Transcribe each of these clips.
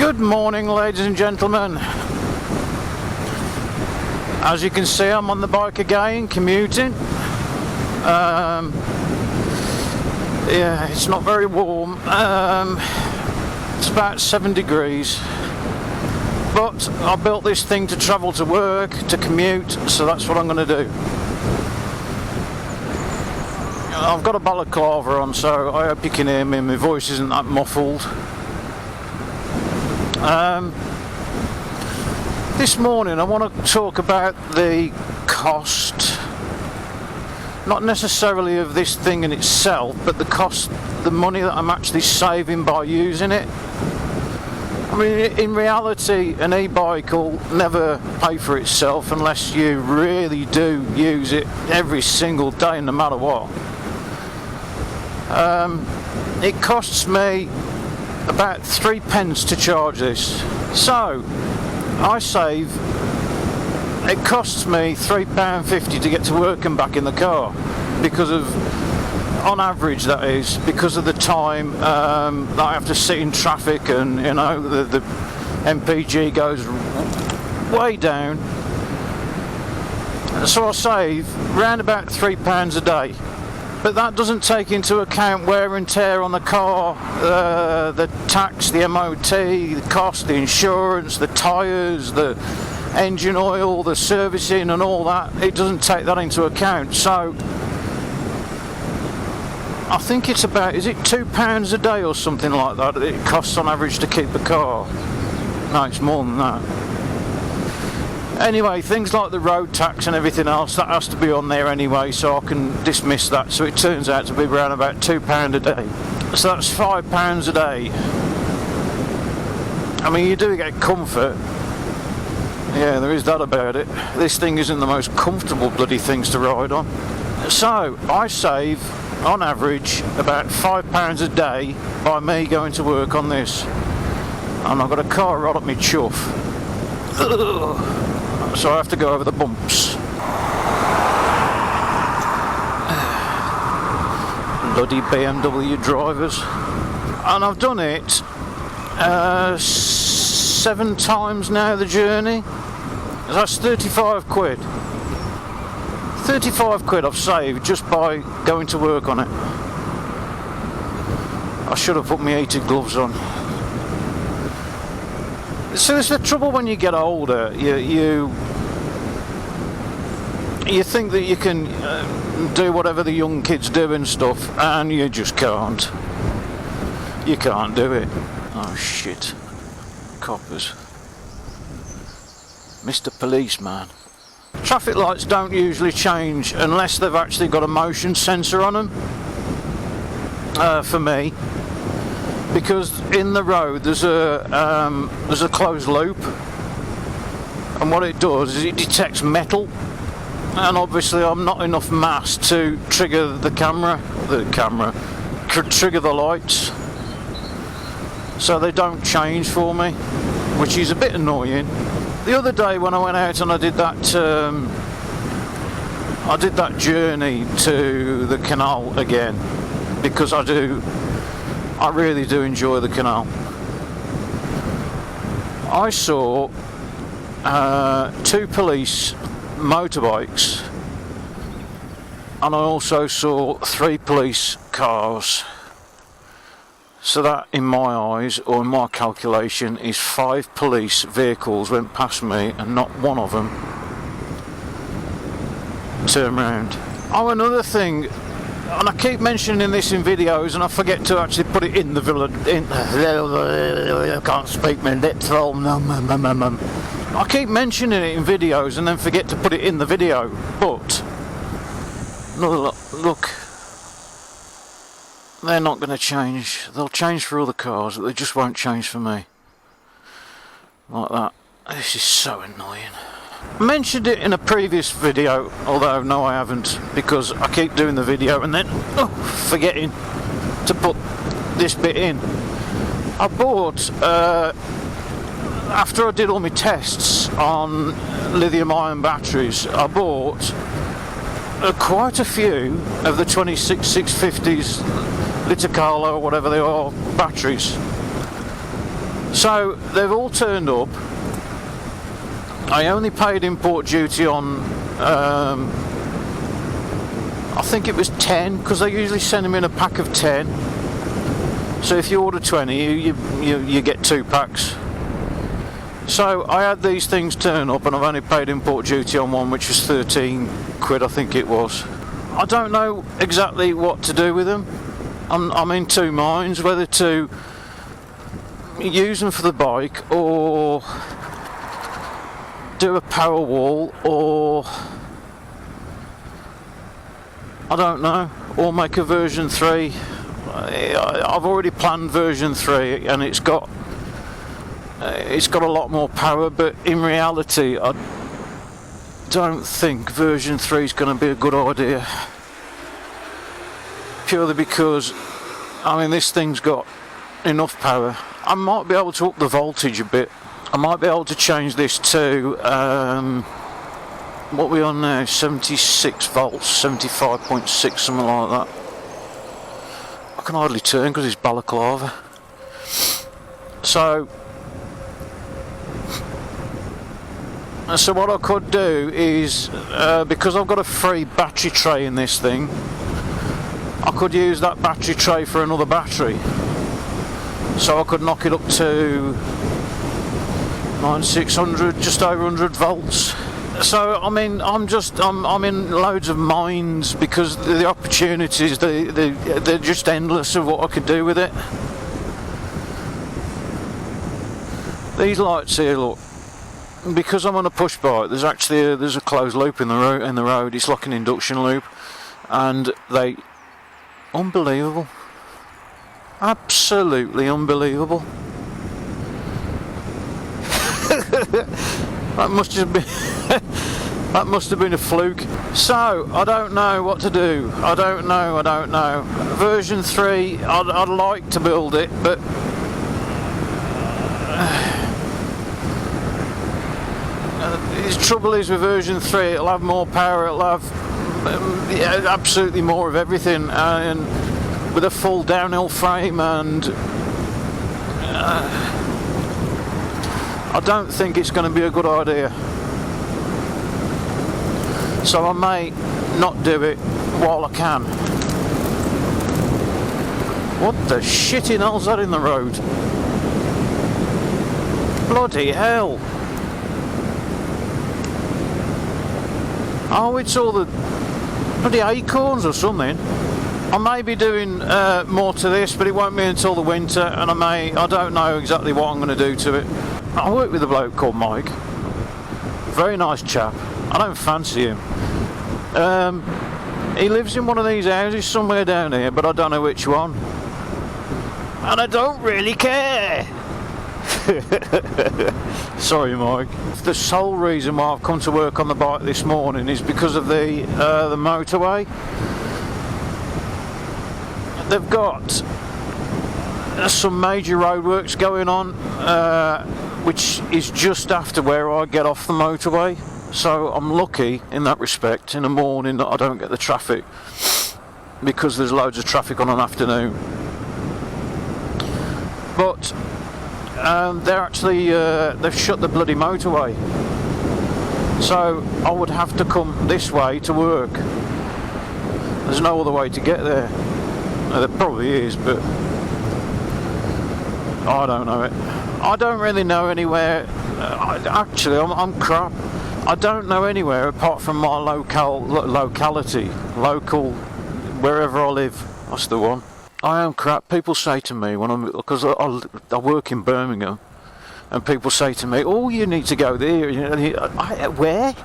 Good morning, ladies and gentlemen. As you can see, I'm on the bike again, commuting. Yeah, it's not very warm. It's about 7 degrees. But I built this thing to travel to work, to commute, so that's what I'm going to do. I've got a balaclava on, so I hope you can hear me. My voice isn't that muffled. This morning I want to talk about the cost, not necessarily of this thing in itself, but the cost, the money that I'm actually saving by using it. I mean, in reality, an e-bike will never pay for itself unless you really do use it every single day, no matter what. It costs me about 3p to charge this. So I save, it costs me £3.50 to get to work and back in the car, because of, on average that is, because of the time that I have to sit in traffic, and you know, the MPG goes way down. So I save round about £3 a day. But that doesn't take into account wear and tear on the car, the tax, the MOT, the cost, the insurance, the tyres, the engine oil, the servicing and all that. It doesn't take that into account. So I think it's about, is it £2 a day or something like that it costs on average to keep the car? No, it's more than that. Anyway, things like the road tax and everything else, that has to be on there anyway, so I can dismiss that. So it turns out to be around about £2 a day. So that's £5 a day. I mean, you do get comfort. Yeah, there is that about it. This thing isn't the most comfortable bloody things to ride on. So I save, on average, about £5 a day by me going to work on this. And I've got a car right up my chuff. Ugh. So I have to go over the bumps. Bloody BMW drivers. And I've done it 7 times now, the journey. That's 35 quid. 35 quid I've saved just by going to work on it. I should have put my heated gloves on. So it's the trouble when you get older. You think that you can do whatever the young kids do and stuff, and you just can't. You can't do it. Oh shit. Coppers. Mr. Policeman. Traffic lights don't usually change unless they've actually got a motion sensor on them. For me. Because in the road there's a closed loop, and what it does is it detects metal, and obviously I'm not enough mass to trigger the trigger the lights, so they don't change for me, which is a bit annoying. The other day when I went out and I did that journey to the canal again, because I really do enjoy the canal. I saw 2 police motorbikes, and I also saw 3 police cars. So that, in my eyes, or in my calculation, is 5 police vehicles went past me, and not one of them turned round. Oh, another thing, and I keep mentioning this in videos, and I forget to actually put it in the I can't speak my lips. I keep mentioning it in videos and then forget to put it in the video. But look, they're not going to change. They'll change for other cars, but they just won't change for me. Like that. This is so annoying. I mentioned it in a previous video, although no I haven't, because I keep doing the video and then forgetting to put this bit in. I bought, after I did all my tests on lithium ion batteries, I bought quite a few of the 26650s, Litacalo or whatever they are, batteries. So they've all turned up. I only paid import duty on I think it was 10, because they usually send them in a pack of 10. So if you order 20, you get 2 packs. So I had these things turn up, and I've only paid import duty on one, which was 13 quid, I think it was. I don't know exactly what to do with them. I'm in two minds, whether to use them for the bike or do a power wall, or I don't know, or make a version 3. I've already planned version 3, and it's got a lot more power, but in reality I don't think version 3 is going to be a good idea, purely because this thing's got enough power. I might be able to up the voltage a bit. I might be able to change this to what we're on now, 76 volts, 75.6, something like that. I can hardly turn because it's balaclava. So what I could do is, because I've got a free battery tray in this thing, I could use that battery tray for another battery. So I could knock it up to 9600, just over 100 volts. So I'm in loads of minds, because the opportunities, they're just endless of what I could do with it. These lights here, look, because I'm on a push bike, there's a closed loop in the road. It's like an induction loop, and unbelievable, absolutely unbelievable. That must have been a fluke. So I don't know what to do. I don't know. Version 3, I'd like to build it, but the trouble is with version 3, it'll have more power, it'll have absolutely more of everything, and with a full downhill frame, and I don't think it's going to be a good idea. So I may not do it while I can. What the shitting hell's that in the road? Bloody hell. Oh, it's all the bloody acorns or something. I may be doing more to this, but it won't be until the winter, and I don't know exactly what I'm going to do to it. I work with a bloke called Mike. Very nice chap. I don't fancy him. He lives in one of these houses somewhere down here, but I don't know which one. And I don't really care. Sorry, Mike. The sole reason why I've come to work on the bike this morning is because of the motorway. They've got some major roadworks going on, which is just after where I get off the motorway. So I'm lucky in that respect in the morning that I don't get the traffic, because there's loads of traffic on an afternoon. But they're actually they've shut the bloody motorway, so I would have to come this way to work. There's no other way to get there. There probably is, but I don't know it. I don't really know anywhere. I'm crap. I don't know anywhere apart from my locality, wherever I live. That's the one. I am crap. People say to me because I work in Birmingham, and people say to me, "Oh, you need to go there." Where?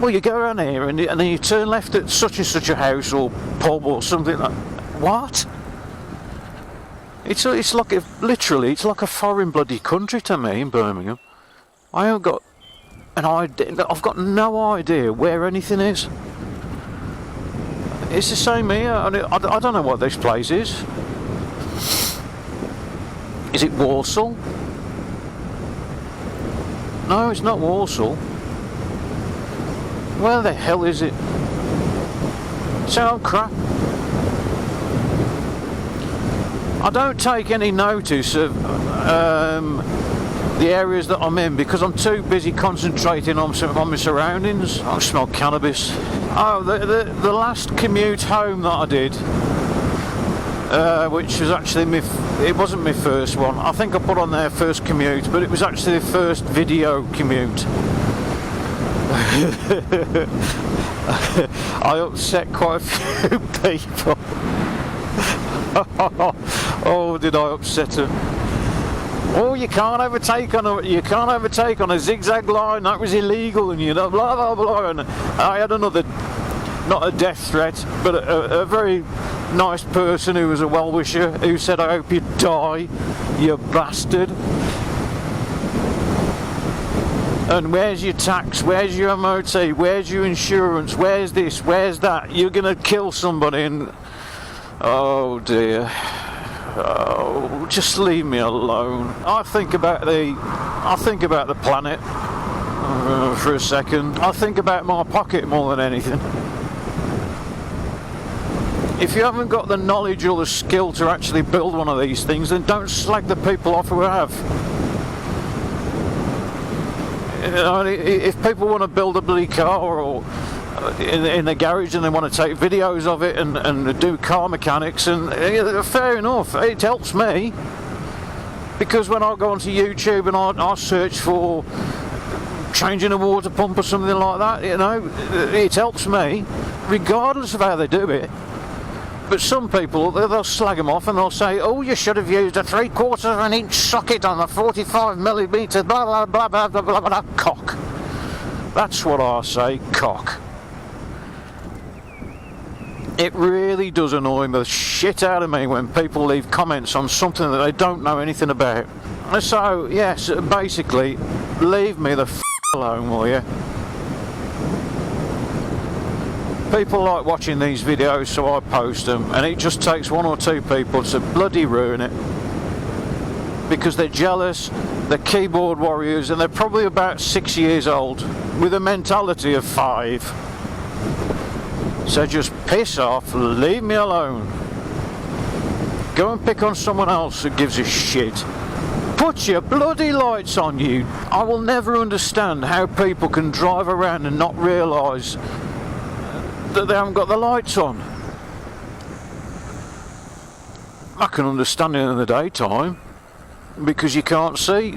Well, you go around here, and then you turn left at such and such a house or pub or something like. What? It's like literally, it's like a foreign bloody country to me in Birmingham. I haven't got an idea. I've got no idea where anything is. It's the same here. I don't know what this place is. Is it Warsaw? No, it's not Warsaw. Where the hell is it? So crap. I don't take any notice of the areas that I'm in because I'm too busy concentrating on my surroundings. I smell cannabis. Oh, the last commute home that I did, which was actually it wasn't my first one. I think I put on there first commute, but it was actually the first video commute. I upset quite a few people. Oh, did I upset them? Oh, you can't overtake on a zigzag line. That was illegal, and blah blah blah. And I had another, not a death threat, but a very nice person who was a well-wisher who said, "I hope you die, you bastard." And where's your tax? Where's your MOT? Where's your insurance? Where's this? Where's that? You're gonna kill somebody, and oh dear. Oh, just leave me alone. I think about the planet for a second. I think about my pocket more than anything. If you haven't got the knowledge or the skill to actually build one of these things, then don't slag the people off who have. You know, if people want to build a bloody car or in the garage and they want to take videos of it and do car mechanics, and fair enough, it helps me, because when I go onto YouTube and I search for changing a water pump or something like that, you know, it helps me regardless of how they do it. But some people, they'll slag them off and they'll say, "Oh, you should have used a 3/4 of an inch socket on the 45mm, blah blah blah blah blah blah blah." Cock. That's what I say, cock. It really does annoy the shit out of me when people leave comments on something that they don't know anything about. So, yes, basically, leave me the f*** alone, will you? People like watching these videos, so I post them, and it just takes one or two people to bloody ruin it. Because they're jealous, they're keyboard warriors, and they're probably about 6 years old, with a mentality of 5. So just piss off, leave me alone. Go and pick on someone else who gives a shit. Put your bloody lights on, you. I will never understand how people can drive around and not realise that they haven't got the lights on. I can understand it in the daytime, because you can't see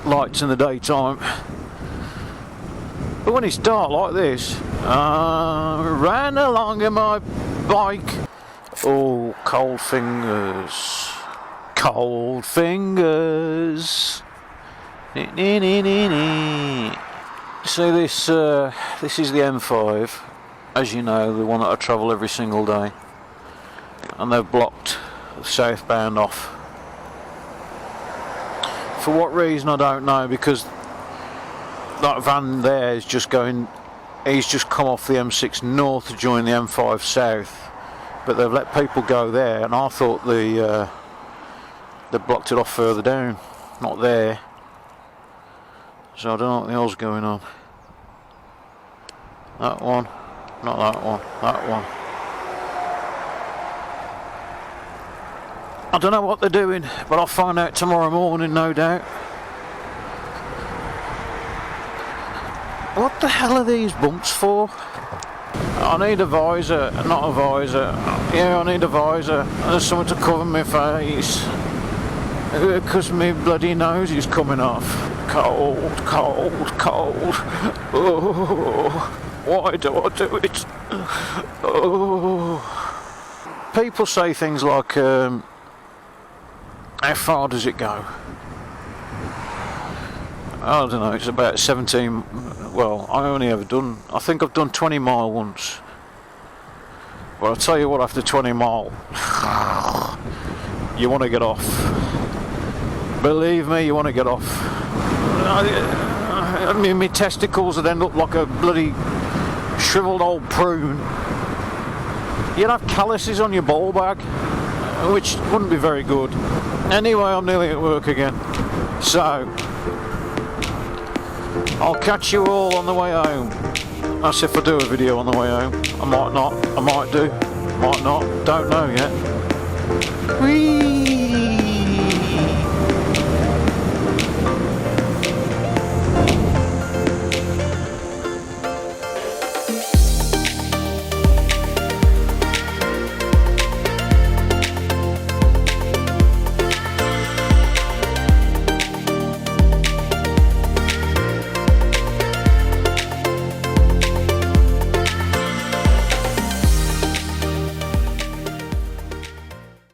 lights in the daytime. But when it's dark like this, ran along in my bike. Oh, cold fingers. Cold fingers. See, this is the M5, as you know, the one that I travel every single day. And they've blocked the southbound off. For what reason, I don't know, because that van there is just going, he's just come off the M6 north to join the M5 south, but they've let people go there, and I thought they blocked it off further down, not there. So I don't know what the hell's going on. That one, not that one, that one. I don't know what they're doing, but I'll find out tomorrow morning, no doubt. What the hell are these bumps for? I need a visor, not a visor. Yeah, I need a visor. There's something to cover my face, because my bloody nose is coming off. Cold, cold, cold. Oh, why do I do it? Oh. People say things like, how far does it go? I don't know, it's about 17, well, I think I've done 20 mile once. But I'll tell you what, after 20 mile, you want to get off. Believe me, you want to get off. I mean, my testicles would end up like a bloody shriveled old prune. You'd have calluses on your ball bag, which wouldn't be very good. Anyway, I'm nearly at work again. So, I'll catch you all on the way home. That's if I do a video on the way home. I might not, I might do, might not, don't know yet. Whee!